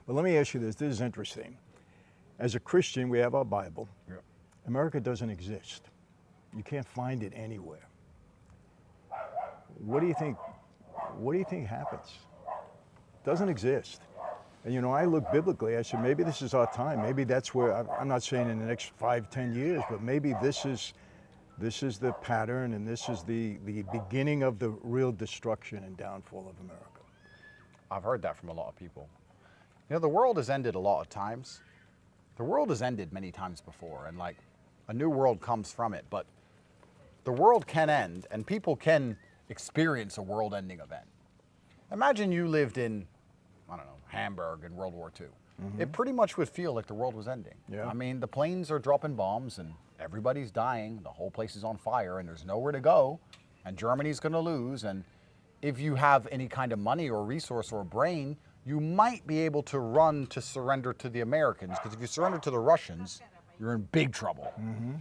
But let me ask you this. This is interesting. As a Christian, we have our Bible. Yeah. America doesn't exist. You can't find it anywhere. What do you think? What do you think happens? It doesn't exist. And you know, I look biblically, I said, maybe this is our time. Maybe that's where, I'm not saying in the next 5, 10 years, but maybe this is the pattern, and this is the beginning of the real destruction and downfall of America. I've heard that from a lot of people. You know, the world has ended a lot of times. The world has ended many times before, and like a new world comes from it, but the world can end and people can experience a world-ending event. Imagine you lived in, I don't know, Hamburg in World War II. Mm-hmm. It pretty much would feel like the world was ending. Yeah. I mean, the planes are dropping bombs and everybody's dying, the whole place is on fire and there's nowhere to go, and Germany's gonna lose, and if you have any kind of money or resource or brain, you might be able to run to surrender to the Americans, because if you surrender to the Russians, you're in big trouble. Mm-hmm.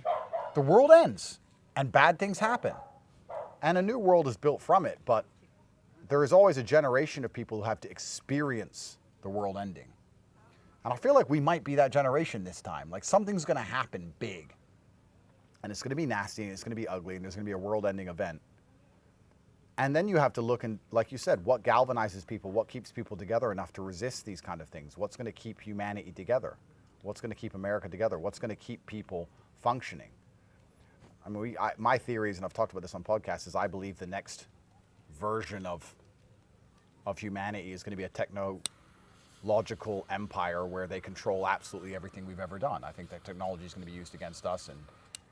The world ends and bad things happen. And a new world is built from it, but there is always a generation of people who have to experience the world ending. And I feel like we might be that generation this time. Like something's gonna happen big. And it's gonna be nasty, and it's gonna be ugly, and there's gonna be a world-ending event. And then you have to look and, like you said, what galvanizes people, what keeps people together enough to resist these kind of things? What's gonna keep humanity together? What's gonna keep America together? What's gonna keep people functioning? I mean, my theories, and I've talked about this on podcasts, is I believe the next version of humanity is gonna be a technological empire where they control absolutely everything we've ever done. I think that technology is gonna be used against us, and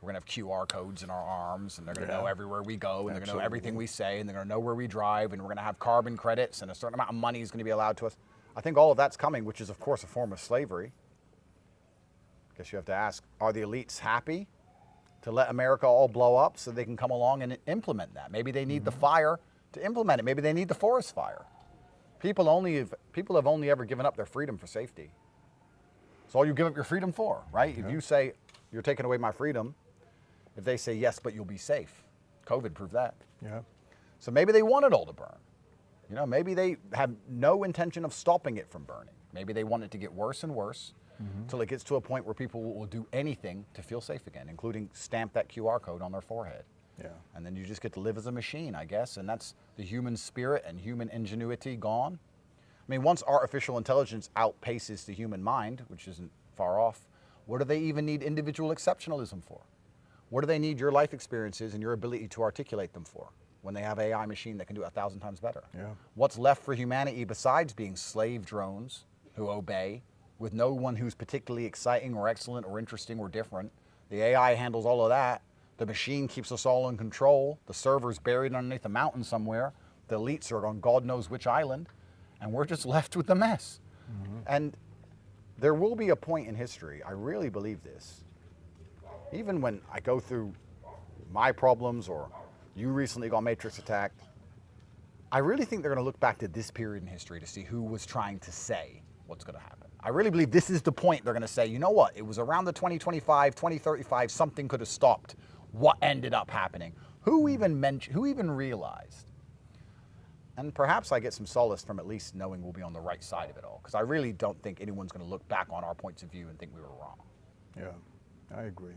we're gonna have QR codes in our arms, and they're gonna know everywhere we go, and they're gonna know everything we say, and they're gonna know where we drive, and we're gonna have carbon credits, and a certain amount of money is gonna be allowed to us. I think all of that's coming, which is of course a form of slavery. I guess you have to ask, are the elites happy to let America all blow up so they can come along and implement that? Maybe they need the fire to implement it. Maybe they need the forest fire. People have only ever given up their freedom for safety. It's all you give up your freedom for, right? Yeah. If you say, you're taking away my freedom, if they say, yes, but you'll be safe. COVID proved that. Yeah. So maybe they want it all to burn. You know, maybe they have no intention of stopping it from burning. Maybe they want it to get worse and worse until it gets to a point where people will do anything to feel safe again, including stamp that QR code on their forehead. Yeah. And then you just get to live as a machine, I guess, and that's the human spirit and human ingenuity gone. I mean, once artificial intelligence outpaces the human mind, which isn't far off, what do they even need individual exceptionalism for? What do they need your life experiences and your ability to articulate them for when they have an AI machine that can do it 1,000 times better? Yeah. What's left for humanity besides being slave drones who obey with no one who's particularly exciting or excellent or interesting or different? The AI handles all of that. The machine keeps us all in control. The server's buried underneath a mountain somewhere. The elites are on God knows which island. And we're just left with the mess. And there will be a point in history, I really believe this, even when I go through my problems or you recently got matrix attacked, I really think they're going to look back to this period in history to see who was trying to say what's going to happen. I really believe this is the point they're going to say, you know what, it was around the 2025, 2035, something could have stopped what ended up happening. Who even realized? And perhaps I get some solace from at least knowing we'll be on the right side of it all, because I really don't think anyone's going to look back on our points of view and think we were wrong. Yeah, I agree.